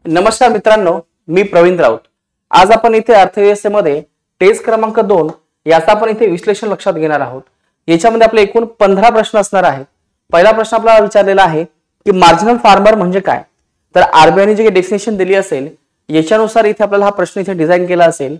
नमस्कार मित्रांनो, मी प्रवीण राऊत। आज आपण इथे अर्थव्यवस्थेमध्ये टेस्ट क्रमांक 2 याचा आपण इथे विश्लेषण लक्षात घेणार आहोत। याच्यामध्ये आपले एकूण 15 प्रश्न असणार आहेत। पहिला प्रश्न आपल्याला विचारलेला आहे की मार्जिनल फार्मर म्हणजे काय। तर आरबीआयने जे डेफिनेशन दिली असेल याच्यानुसार इथे आपल्याला हा प्रश्न इथे डिझाइन केला असेल।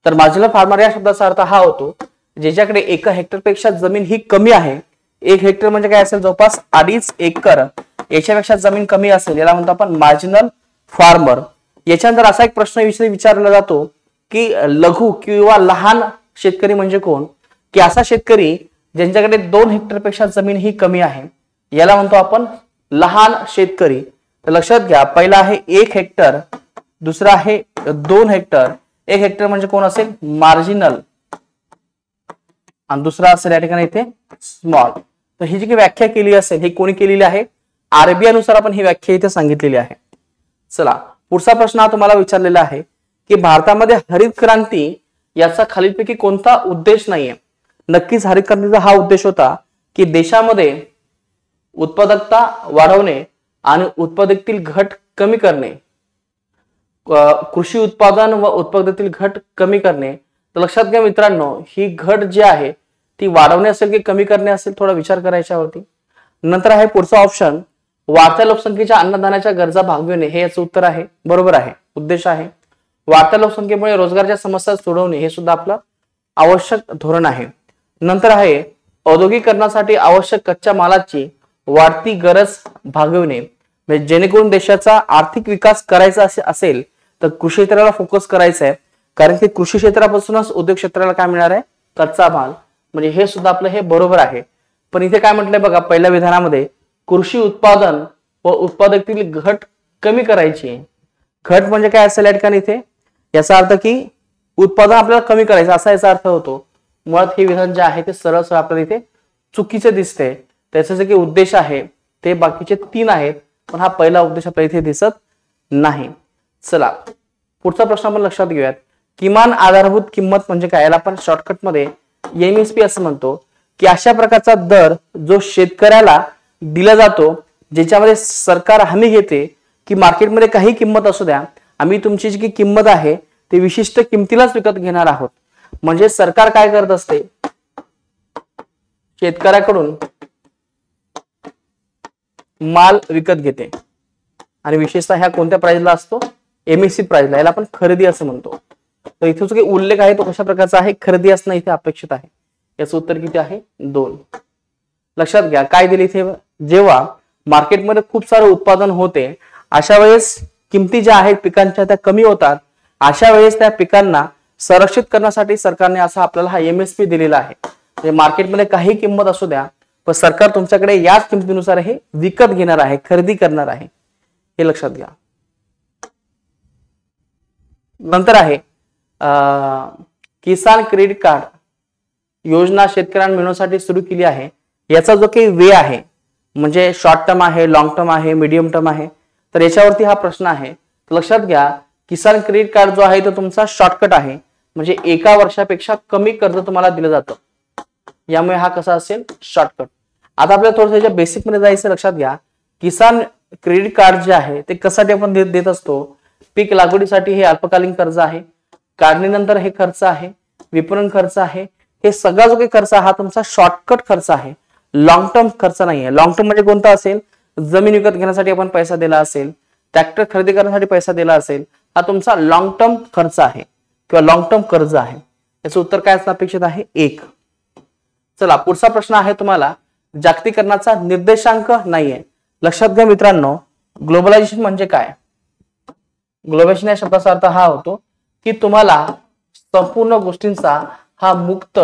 तर मार्जिनल फार्मर या शब्दाचा अर्थ हा होतो ज्याच्याकडे 1 हेक्टरपेक्षा जमीन ही कमी आहे। 1 हेक्टर म्हणजे काय असेल, जवळपास 2.5 एकर याच्यापेक्षा जमीन कमी असेल याला म्हणतो आपण मार्जिनल फार्मर। याच्यानंतर असा एक प्रश्न विचारला जातो की लघु किंवा लहान शेतकरी म्हणजे कोण, की असा शेतकरी ज्यांच्याकडे 2 हेक्टरपेक्षा जमीन ही कमी आहे याला म्हणतो आपण लहान शेतकरी। तर लक्षात घ्या, पहिला आहे 1 हेक्टर, दुसरा आहे 2 हेक्टर। 1 हेक्टर म्हणजे कोण असेल, मार्जिनल, आणि दुसरा असेल या ठिकाणी इथे स्मॉल। तर ही जी व्याख्या केली असेल ही कोणी केलेली आहे, आरबीआय नुसार आपण ही व्याख्या इथे सांगितलेली आहे। चला पुढचा प्रश्न हा तुम्हाला विचारलेला आहे की भारतामध्ये हरित क्रांती याचा खालीलपैकी कोणता उद्देश नाहीये। नक्कीच हरित क्रांतीचा हा उद्देश होता की देशामध्ये उत्पादकता वाढवणे आणि उत्पादकतेतील घट कमी करणे, कृषी उत्पादन व उत्पादकतेतील घट कमी करणे। तर लक्षात घ्या मित्रांनो, ही घट जी आहे ती वाढवणे असेल की कमी करणे असेल, थोडा विचार करायच्या वरती। नंतर आहे पुढचा ऑप्शन, वाढत्या लोकसंख्येच्या अन्नधान्याच्या गरजा भागविणे, हे याचं उत्तर आहे, बरोबर आहे, उद्देश आहे। वाढत्या लोकसंख्येमुळे रोजगाराच्या समस्या सोडवणे हे सुद्धा आपलं आवश्यक धोरण आहे। नंतर आहे औद्योगिकरणासाठी आवश्यक कच्च्या मालाची वाढती गरज भागविणे, म्हणजे जेणेकरून देशाचा आर्थिक विकास करायचा असेल तर कृषी क्षेत्राला फोकस करायचा आहे, कारण की कृषी क्षेत्रापासूनच उद्योग क्षेत्राला काय मिळणार आहे, कच्चा माल। म्हणजे हे सुद्धा आपलं हे बरोबर आहे। पण इथे काय म्हटलंय बघा, पहिल्या विधानामध्ये कृषी उत्पादन व उत्पादकतेतील घट कमी करायची। घट म्हणजे काय असेल या ठिकाणी इथे, याचा अर्थ की उत्पादन आपल्याला कमी करायचं असा याचा अर्थ होतो। मुळात हे विधान जे आहे ते सरळ सरळ आपल्याला इथे चुकीचे दिसते। त्याचे जे काही उद्देश आहे ते बाकीचे 3 आहेत, पण हा पहिला उद्देश आपल्याला इथे दिसत नाही। चला पुढचा प्रश्न आपण लक्षात घेऊयात, किमान आधारभूत किंमत म्हणजे काय, याला आपण शॉर्टकट मध्ये एमएसपी असं म्हणतो, की अशा प्रकारचा दर जो शेतकऱ्याला दिला जातो ज्याच्यामध्ये सरकार हमी घेते की मार्केटमध्ये काही किंमत असू द्या, आम्ही तुमची जी किंमत आहे ती विशिष्ट किमतीलाच विकत घेणार आहोत। म्हणजे सरकार काय करत असते, शेतकऱ्याकडून माल विकत घेते आणि विशेषतः ह्या कोणत्या प्राइसला असतो, एमएसपी प्राइसला, याला आपण खरेदी असं म्हणतो। तर इथे जो काही उल्लेख आहे तो कशा प्रकारचा आहे, खरेदी असणं इथे अपेक्षित आहे। याचं उत्तर किती आहे, 2। लक्षात घ्या काय दिले इथे, जेव्हा मार्केटमध्ये खूप सारे उत्पादन होते अशा वेळेस किमती ज्या आहेत पिकांच्या त्या कमी होतात। अशा वेळेस त्या पिकांना संरक्षित करण्यासाठी सरकारने असा आपल्याला हा एमएसपी दिलेला आहे। म्हणजे मार्केटमध्ये काही किंमत असू द्या पण सरकार तुमच्याकडे याच किमतीनुसार हे विकत घेणार आहे, खरेदी करणार आहे, हे लक्षात घ्या। नंतर आहे किसान क्रेडिट कार्ड योजना शेतकऱ्यांना मिळवण्यासाठी सुरू केली आहे। याचा जो काही वे आहे म्हणजे शॉर्ट टर्म आहे, लॉंग टर्म आहे, मीडियम टर्म आहे, तर याच्यावरती हा प्रश्न आहे। लक्षात घ्या, किसान क्रेडिट कार्ड जो आहे तो तुमचा शॉर्टकट आहे, म्हणजे 1 वर्षापेक्षा कमी कर्ज तुम्हाला दिलं जातं, यामुळे हा कसा असेल, शॉर्टकट। आता आपल्याला थोडंसं याच्या बेसिक मध्ये जायचं। लक्षात घ्या, किसान क्रेडिट कार्ड जे आहे ते कशासाठी आपण देत असतो, पीक लागवडीसाठी हे अल्पकालीन कर्ज आहे, काढणीनंतर हे खर्च आहे, विपणन खर्च आहे, हे सगळा जो काही खर्च हा तुमचा शॉर्टकट खर्च आहे, लॉंग टर्म खर्च नाहीये। लॉंग टर्म म्हणजे कोणता असेल, जमीन विकत घेण्यासाठी आपण पैसा दिला असेल, ट्रॅक्टर खरेदी करण्यासाठी पैसा दिला असेल, हा तुमचा लॉंग टर्म खर्च आहे किंवा लॉंग टर्म कर्ज आहे। याचं उत्तर काय असणं अपेक्षित आहे, 1। चला पुढचा प्रश्न आहे तुम्हाला, जागतिकीकरणाचा निर्देशांक नाहीये। लक्षात घ्या मित्रांनो, ग्लोबलायझेशन म्हणजे काय। ग्लोबलायझेशन या शब्दाचा अर्थ हा होतो की तुम्हाला संपूर्ण गोष्टींचा हा मुक्त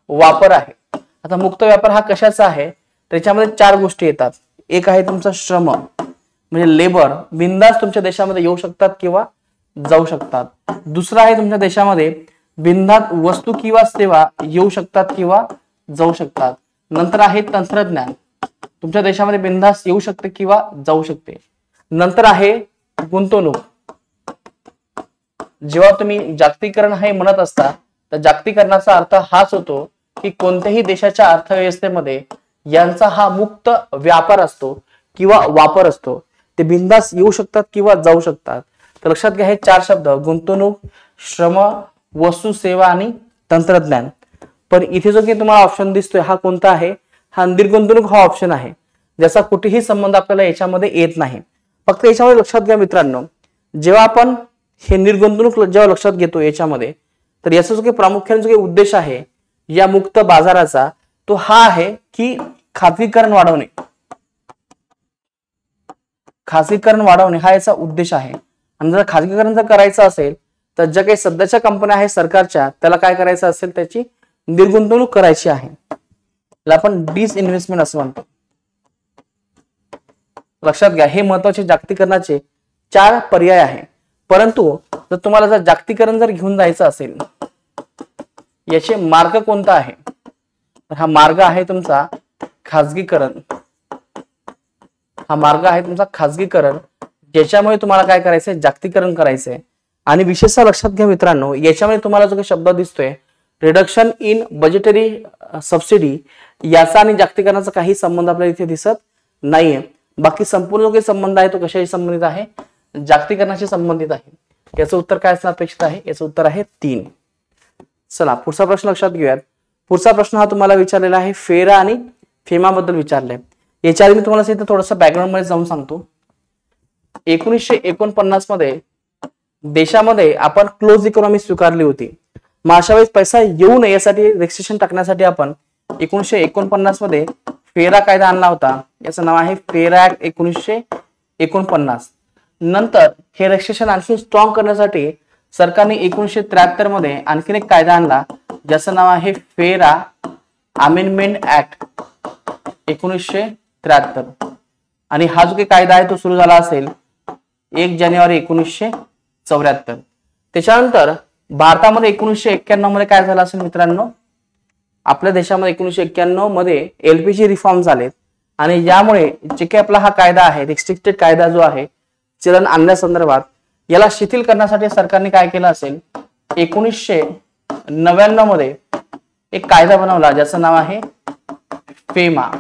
वापर आहे। आता मुक्त व्यापार हा कशाचा आहे, त्याच्यामध्ये 4 गोष्टी येतात। एक आहे तुमचा श्रम, म्हणजे लेबर बिनधास्त तुमच्या देशामध्ये येऊ शकतात किंवा जाऊ शकतात। दुसरा आहे तुमच्या देशामध्ये बिनधास्त वस्तू किंवा सेवा येऊ शकतात किंवा जाऊ शकतात। नंतर आहे तंत्रज्ञान, तुमच्या देशामध्ये बिनधास्त येऊ शकते किंवा जाऊ शकते। नंतर आहे गुंतवणूक, जेव्हा तुम्ही जागतिकीकरण हे म्हणत असता तर जागतिकीकरणाचा अर्थ हाच होतो की कोणत्याही देशाच्या अर्थव्यवस्थेमध्ये यांचा हा मुक्त व्यापार असतो किंवा वापर असतो। ते बिनधास्त येऊ शकतात किंवा जाऊ शकतात. तर लक्षात घ्या हे 4 शब्द गुंतवणूक, श्रम, वस्तू, सेवा आणि तंत्रज्ञान. पण इथे जो काही तुम्हाला ऑप्शन दिसतोय हा कोणता आहे? हा निर्गुंतवणूक हा ऑप्शन आहे, ज्याचा कुठेही संबंध आपल्याला याच्यामध्ये येत नाही. फक्त याच्यामध्ये लक्षात घ्या मित्रांनो, जेव्हा आपण हे निर्गुंतवणूक जेव्हा लक्षात घेतो याच्यामध्ये, तर याचा जो काही प्रामुख्याने जो काही उद्देश आहे या मुक्त बाजाराचा तो हा आहे की खाजगीकरण वाढवणे. खाजगीकरण वाढवणे हा याचा उद्देश आहे. आणि जर खाजगीकरण जर करायचं असेल तर ज्या काही सध्याच्या कंपन्या आहेत सरकारच्या, त्याला काय करायचं असेल, त्याची निर्गुंतवणूक करायची आहे. त्याला आपण डिसइन्व्हेस्टमेंट असं म्हणतो. लक्षात घ्या हे महत्वाचे जागतिकीकरणाचे 4 पर्याय आहे. परंतु जर तुम्हाला जर जागतिकीकरण जर घेऊन जायचं असेल, याचे मार्ग कोणता आहे? तर हा मार्ग आहे तुमचा खाजगीकरण. हा मार्ग आहे तुमचा खाजगीकरण, ज्याच्यामुळे तुम्हाला काय करायचंय? जागतिकीकरण करायचंय. आणि विशेषतः लक्षात घ्या मित्रांनो, याच्यामध्ये तुम्हाला जो काही शब्द दिसतोय रिडक्शन इन बजेटरी सबसिडी, याचा आणि जागतिकीकरणाचा काही संबंध आपल्याला इथे दिसत नाहीये. बाकी संपूर्ण जो काही संबंध आहे तो कशाशी संबंधित आहे? जागतिकीकरणाशी संबंधित आहे. याचं उत्तर काय असणं अपेक्षित आहे? याचं उत्तर आहे 3. चला पुढचा प्रश्न लक्षात घेऊयात. पुढचा प्रश्न हा तुम्हाला विचारलेला आहे फेरा आणि फेमा बद्दल विचारलाय. याच्या आधी मी तुम्हाला इथे थोडंसं बॅकग्राऊंड मध्ये जाऊन सांगतो. 1949 मध्ये देशामध्ये आपण क्लोज इकॉनॉमी स्वीकारली होती. मग अशा वेळेस पैसा येऊ नये यासाठी रेस्ट्रिक्शन टाकण्यासाठी आपण 1949 मध्ये फेरा कायदा आणला होता. याचं नाव आहे फेरा ऍक्ट 1949. नंतर हे रेस्ट्रिक्शन आणखी स्ट्रॉंग करण्यासाठी सरकारने 1973 मध्ये आणखीन एक कायदा आणला, ज्याचं नाव आहे फेरा अमेंडमेंट ऍक्ट 1973. आणि हा जो काही कायदा आहे तो सुरू झाला असेल 1 जानेवारी 1974. त्याच्यानंतर भारतामध्ये 1991 मध्ये काय झालं असेल मित्रांनो? आपल्या देशामध्ये 1991 मध्ये LPG रिफॉर्म झालेत. आणि यामुळे जे काही आपला हा कायदा आहे, रिस्ट्रिक्टेड कायदा जो आहे चलन आणण्यासंदर्भात, याला शिथिल करण्यासाठी सरकारने काय केलं असेल? 1999 मध्ये एक कायदा बनवला, ज्याचं नाव आहे फेमा.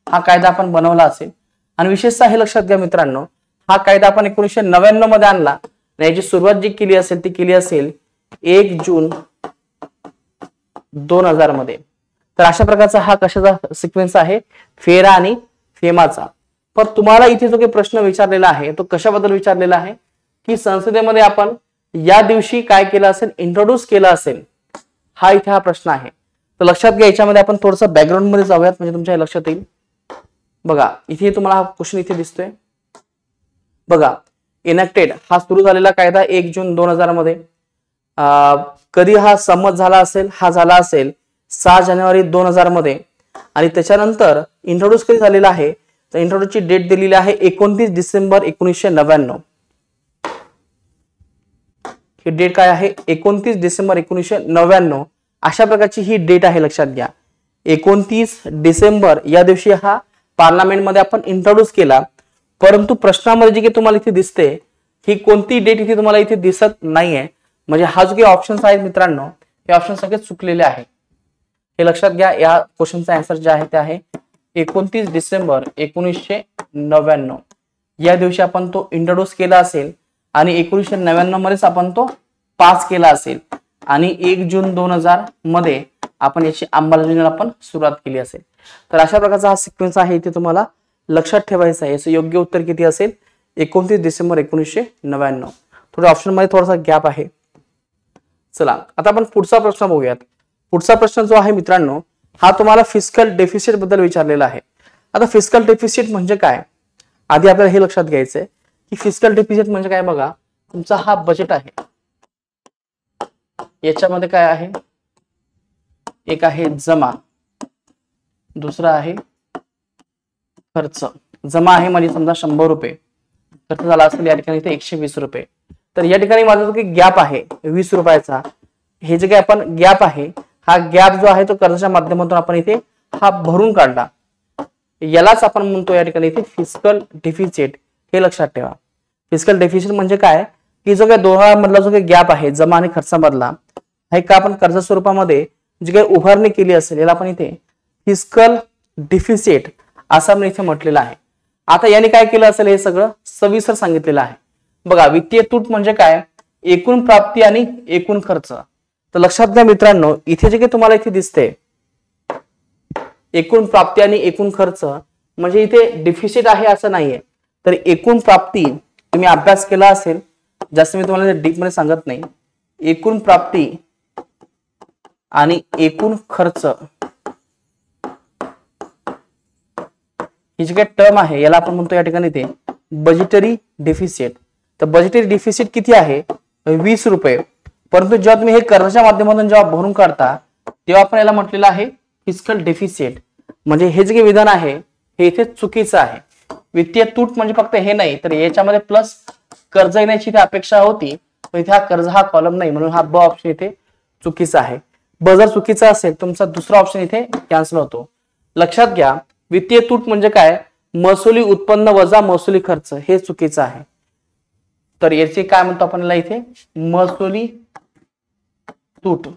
हा कायदा आपण बनवला असेल. आणि विशेषतः हे लक्षात घ्या मित्रांनो, हा कायदा आपण 1999 मध्ये आणला. याची सुरुवात जी केली असेल ती केली असेल 1 जून 2000 मध्ये. तर अशा प्रकारचा हा कशाचा सिक्वेन्स आहे? फेरा आणि फेमाचा. पण तुम्हाला इथे जो काही प्रश्न विचारलेला आहे तो कशाबद्दल विचारलेला आहे की संसदेमध्ये आपण या दिवशी काय केलं असेल? इंट्रोड्यूस केलं असेल. हा इथे हा प्रश्न आहे. तर लक्षात घ्या, याच्यामध्ये आपण थोडंसं बॅकग्राऊंड मध्ये जाऊयात म्हणजे तुमच्या लक्षात येईल. बघा इथे तुम्हाला हा क्वेश्चन इथे दिसतोय. बघा इनॅक्टेड हा सुरू झालेला कायदा 1 जून 2000 मध्ये. कधी हा संमत झाला असेल? हा झाला असेल 6 जानेवारी 2000 मध्ये. आणि त्याच्यानंतर इंट्रोड्यूस कधी झालेला आहे? तर इंट्रोड्यूसची डेट दिलेली आहे 29 डिसेंबर 1999. ही डेट काय आहे? 29 डिसेंबर 1999. अशा प्रकारची ही डेट आहे, लक्षात घ्या. 29 डिसेंबर या दिवशी हा पार्लमेंटमध्ये आपण इंट्रोड्यूस केला. परंतु प्रश्नामध्ये जी काही तुम्हाला इथे दिसते ही कोणती डेट इथे तुम्हाला इथे दिसत नाहीये. म्हणजे हा जो काही ऑप्शन्स आहेत मित्रांनो, हे ऑप्शन सगळे चुकलेले आहेत. हे लक्षात घ्या. या क्वेश्चनचा आन्सर जे आहे ते आहे 29 डिसेंबर 1999 या दिवशी आपण तो इंट्रोड्यूस केला असेल आणि 1999 मध्येच आपण तो पास केला असेल आणि 1 जून 2000 मध्ये आपण याची अंमलबजावणीला आपण सुरुवात केली असेल. तर अशा प्रकारचा हा सिक्वेन्स आहे, इथे तुम्हाला लक्षात ठेवायचा आहे. याचं योग्य उत्तर किती असेल? 29 डिसेंबर 1999. थोडं ऑप्शन मध्ये थोडासा गॅप आहे. चला आता आपण पुढचा प्रश्न बघूयात. पुढचा प्रश्न जो आहे मित्रांनो, हा तुम्हाला फिस्कल डेफिसिट बद्दल विचारलेला आहे. आता फिस्कल डेफिसिट म्हणजे काय? आधी आपल्याला हे लक्षात घ्यायचंय की फिस्कल डेफिसिट म्हणजे काय. बघा तुमचा हा बजेट आहे, याच्यामध्ये काय आहे? एक आहे जमा, दुसरा आहे खर्च. जमा आहे म्हणजे समजा 100 रुपये, खर्च झाला असेल या ठिकाणी इथे 120 रुपये. तर या ठिकाणी माझा जो काही गॅप आहे 20 रुपयाचा, हे जे काही आपण गॅप आहे, हा गॅप जो आहे तो कर्जाच्या माध्यमातून आपण इथे हा भरून काढला. यालाच आपण म्हणतो या ठिकाणी इथे फिस्कल डेफिसिट. हे लक्षात ठेवा. फिस्कल डेफिसिट म्हणजे काय की जो काही दोघांमधला जो काही गॅप आहे जमा आणि खर्चामधला, हे का आपण कर्ज स्वरूपामध्ये जी काही उभारणी केली असेल याला आपण इथे फिस्कल डेफिसिट असं आपण इथे म्हटलेलं आहे. आता याने काय केलं असेल हे सगळं सविस्तर सांगितलेलं आहे. बघा, वित्तीय तूट म्हणजे काय, एकूण प्राप्ती आणि एकूण खर्च. तर लक्षात घ्या मित्रांनो, इथे जे काही तुम्हाला इथे दिसते एकूण प्राप्ती आणि एकूण खर्च, म्हणजे इथे डिफिसिट आहे असं नाहीये. तर एकूण प्राप्ती तुम्ही अभ्यास केला असेल, जास्त मी तुम्हाला डीप मध्ये सांगत नाही. एकूण प्राप्ती आणि एकूण खर्च ही जी काही टर्म आहे याला आपण म्हणतो या ठिकाणी ते बजेटरी डिफिसिट. तर बजेटरी डिफिसिट किती आहे, 20 रुपये. परंतु जेव्हा तुम्ही हे कर्जाच्या माध्यमातून जेव्हा भरून काढता तेव्हा आपण याला म्हटलेलं आहे फिस्कल डेफिसिट. म्हणजे हे जे विधान आहे हे इथे चुकीचं आहे. वित्तीय तूट म्हणजे फक्त हे नाही, तर याच्यामध्ये प्लस कर्ज येण्याची इथे अपेक्षा होती, पण इथे हा कर्ज हा कॉलम नाही, म्हणून हा ब ऑप्शन इथे चुकीचा आहे. ब जर चुकीचा असेल तुमचा दुसरा ऑप्शन इथे कॅन्सल होतो. लक्षात घ्या, वित्तीय तूट म्हणजे काय, महसुली उत्पन्न वजा महसुली खर्च, हे चुकीचं आहे. तर याचे काय म्हणतो आपण याला इथे महसुली तूट.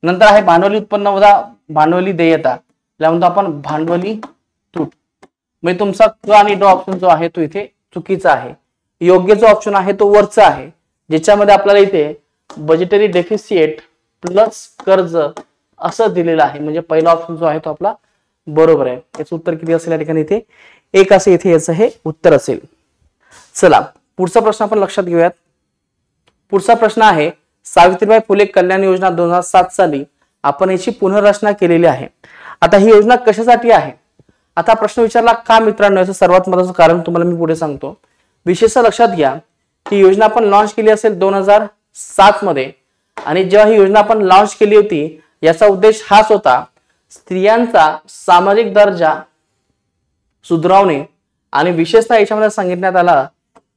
नंतर आहे भांडवली उत्पन्न वजा भांडवली देयता, याला म्हणतो आपण भांडवली तूट. म्हणजे तुमचा क आणि ड ऑप्शन जो आहे तो इथे चुकीचा आहे. योग्य जो ऑप्शन आहे तो वरचा आहे, ज्याच्यामध्ये आपल्याला इथे बजेटरी डेफिसिट प्लस कर्ज असं दिलेलं आहे. म्हणजे पहिला ऑप्शन जो आहे तो आपला बरोबर आहे. याचं उत्तर किती असेल या ठिकाणी, इथे 1 असे इथे याचं हे उत्तर असेल. चला पुढचा प्रश्न आपण लक्षात घेऊयात. पुढचा प्रश्न आहे, सावित्रीबाई फुले कल्याण योजना 2007 साली आपण याची पुनर्रचना केलेली आहे. आता ही योजना कशासाठी आहे, आता प्रश्न विचारला का मित्रांनो, याचं सर्वात महत्त्वाचं कारण तुम्हाला मी पुढे सांगतो. विशेष लक्षात घ्या ही योजना आपण लॉन्च केली असेल 2007 मध्ये, आणि जेव्हा ही योजना आपण लॉन्च केली होती याचा उद्देश हाच होता, स्त्रियांचा सामाजिक दर्जा सुधारवणे आणि विशेषतः याच्यामध्ये सांगितण्यात आला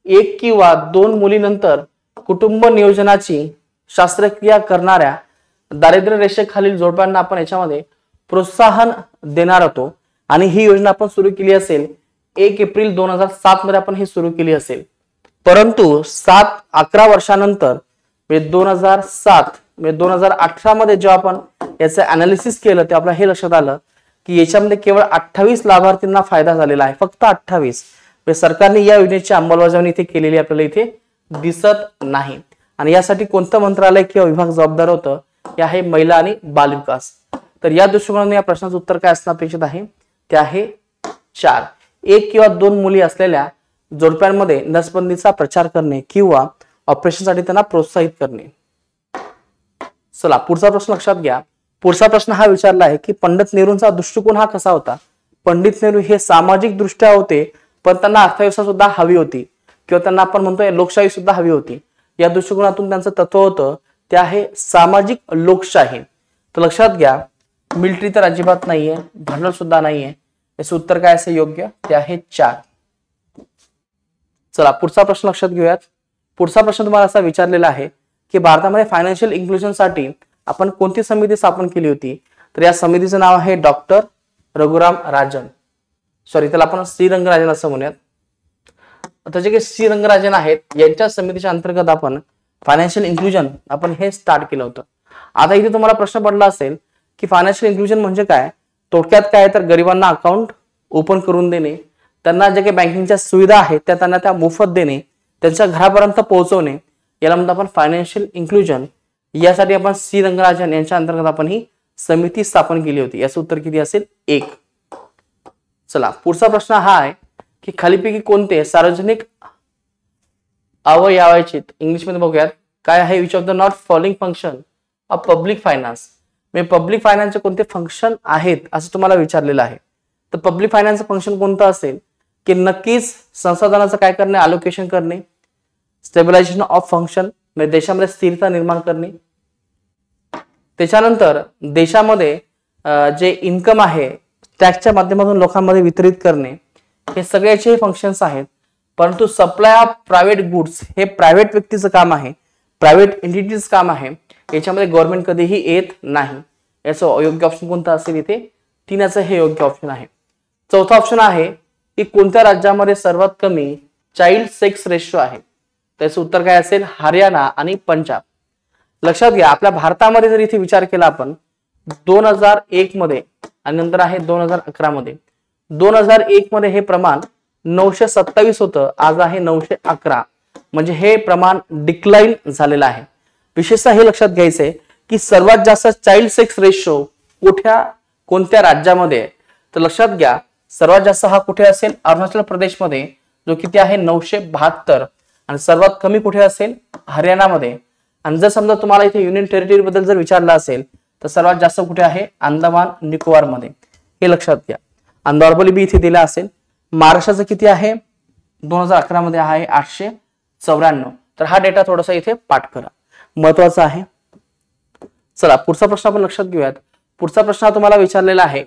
1 किंवा 2 मुलीनंतर कुटुंब नियोजनाची शस्त्रक्रिया करणाऱ्या दारिद्र्य रेषेखालील जोडप्यांना आपण याच्यामध्ये प्रोत्साहन देणार होतो. आणि ही योजना आपण सुरू केली असेल 1 एप्रिल 2007 मध्ये आपण ही सुरू केली असेल. परंतु 7-11 वर्षानंतर म्हणजे 2007 म्हणजे 2018 मध्ये जेव्हा आपण याचं अनालिसिस केलं तेव्हा आपल्याला हे लक्षात आलं की याच्यामध्ये केवळ 28 लाभार्थींना फायदा झालेला आहे, फक्त 28. म्हणजे सरकारने या योजनेची अंमलबजावणी इथे केलेली आपल्याला इथे दिसत नाही. आणि यासाठी कोणतं मंत्रालय किंवा विभाग जबाबदार होतं, हे आहे महिला आणि बालविकास. तर या दृष्टिकोनातून या प्रश्नाचं उत्तर काय असणं अपेक्षित आहे, ते आहे 4. 1 किंवा 2 मुली असलेल्या जोडप्यांमध्ये नसबंदीचा प्रचार करणे किंवा ऑपरेशनसाठी त्यांना प्रोत्साहित करणे. चला पुढचा प्रश्न लक्षात घ्या. पुढचा प्रश्न हा विचारला आहे की पंडित नेहरूंचा दृष्टिकोन हा कसा होता. पंडित नेहरू हे सामाजिक दृष्ट्या होते, पण त्यांना अर्थव्यवस्था सुद्धा हवी होती, किंवा त्यांना आपण म्हणतोय लोकशाही सुद्धा हवी होती. या दृष्टिकोनातून त्यांचं तत्व होतं ते आहे सामाजिक लोकशाही. तर लक्षात घ्या, मिलिटरी तर अजिबात नाहीये, भांडवल सुद्धा नाहीये. याचं उत्तर काय असेल योग्य, ते आहे 4. चला पुढचा प्रश्न लक्षात घेऊयात. पुढचा प्रश्न तुम्हाला असा विचारलेला आहे की भारतामध्ये फायनान्शियल इन्क्लुजन साठी आपण कोणती समिती स्थापन केली होती. तर या समितीचं नाव आहे डॉक्टर रघुराम राजन, सॉरी त्याला आपण श्रीरंगराजन असं म्हणूयात. आता जे काही श्रीरंगराजन आहेत यांच्या समितीच्या अंतर्गत आपण फायनान्शियल इन्क्लुजन आपण हे स्टार्ट केलं होतं. आता इथे तुम्हाला प्रश्न पडला असेल की फायनान्शियल इन्क्लुजन म्हणजे काय. थोडक्यात काय, तर गरिबांना अकाउंट ओपन करून देणे, त्यांना जे काही बँकिंगच्या सुविधा आहेत त्या त्यांना त्या मोफत देणे, त्यांच्या घरापर्यंत पोहोचवणे, याला म्हणतो आपण फायनान्शियल इन्क्लुजन. यासाठी आपण श्रीरंगराजन यांच्या अंतर्गत आपण ही समिती स्थापन केली होती. याचं उत्तर किती असेल, 1. चला पुढचा प्रश्न हा आहे की खालीपैकी कोणते सार्वजनिक अवयवाचे इंग्लिश मध्ये बघूयात काय आहे. Which of the not following function of public finance. म्हणजे पब्लिक फायनान्सचे कोणते फंक्शन आहेत असं तुम्हाला विचारलेलं आहे. तर पब्लिक फायनान्सचं फंक्शन कोणतं असेल की नक्कीच संसाधनाचं काय करणे, अलोकेशन करणे, स्टेबिलायझेशन ऑफ फंक्शन म्हणजे देशामध्ये स्थिरता निर्माण करणे, त्याच्यानंतर देशामध्ये जे इन्कम आहे टॅक्सच्या माध्यमातून लोकांमध्ये वितरित करणे, हे सगळ्याचे फंक्शन्स आहेत. परंतु सप्लाय ऑफ प्रायव्हेट गुड्स हे प्रायव्हेट व्यक्तीचं काम आहे, प्रायव्हेट एंटिटीज काम आहे, याच्यामध्ये गव्हर्नमेंट कधीही येत नाही. याचं योग्य ऑप्शन कोणतं असेल, इथे 3 हे योग्य ऑप्शन आहे. चौथा ऑप्शन आहे की कोणत्या राज्यामध्ये सर्वात कमी चाइल्ड सेक्स रेशो आहे. त्याचं उत्तर काय असेल, हरियाणा आणि पंजाब. लक्षात घ्या, आपल्या भारतामध्ये जर इथे विचार केला आपण 2001 मध्ये आणि नंतर आहे 2011 मध्ये. 2001 मध्ये हे प्रमाण 927 होतं, आज आहे 911, म्हणजे हे प्रमाण डिक्लाइन झालेलं आहे. विशेषतः हे लक्षात घ्यायचंय की सर्वात जास्त चाइल्ड सेक्स रेशो कोणत्या राज्यामध्ये आहे? तर लक्षात घ्या, सर्वात जास्त हा कुठे असेल? अरुणाचल प्रदेशमध्ये, जो किती आहे 972, आणि सर्वात कमी कुठे असेल? हरियाणामध्ये. आणि जर समजा तुम्हाला इथे युनियन टेरिटरी बद्दल जर विचारलं असेल तर सर्वात जास्त कुठे आहे? अंदमान निकोबार मध्ये. हे लक्षात घ्या. आणि नॉर्मली बी इथे दिला असेल. महाराष्ट्राचं किती आहे? 2011 मध्ये आहे 894. तर हा डेटा थोडासा इथे पाठ करा, महत्वाचा आहे. चला पुढचा प्रश्न आपण लक्षात घेऊयात. पुढचा प्रश्न तुम्हाला विचारलेला आहे,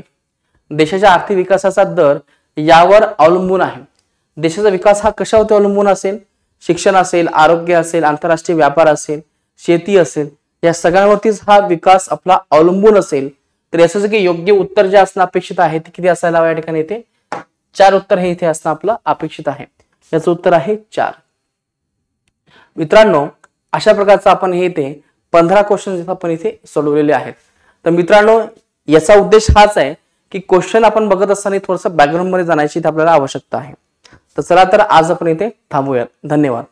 देशाच्या आर्थिक विकासाचा दर यावर अवलंबून आहे. देशाचा विकास हा कशावरती अवलंबून असेल? शिक्षण असेल, आरोग्य असेल, आंतरराष्ट्रीय व्यापार असेल, शेती असेल, या सगळ्यांवरतीच हा विकास आपला अवलंबून असेल. तर याचं की योग्य उत्तर जे असणं अपेक्षित आहे ते किती असायला हवं? या ठिकाणी इथे 4 उत्तर हे इथे असणं आपलं अपेक्षित आहे. याचं उत्तर आहे 4. मित्रांनो, अशा प्रकारचा आपण हे इथे 15 क्वेश्चन आपण इथे सोडवलेले आहेत. तर मित्रांनो, याचा उद्देश हाच आहे की क्वेश्चन आपण बघत असताना थोडंसं बॅकग्राऊंड मध्ये जाण्याची आपल्याला आवश्यकता आहे. तर चला तर आज आपण इथे थांबूयात. धन्यवाद.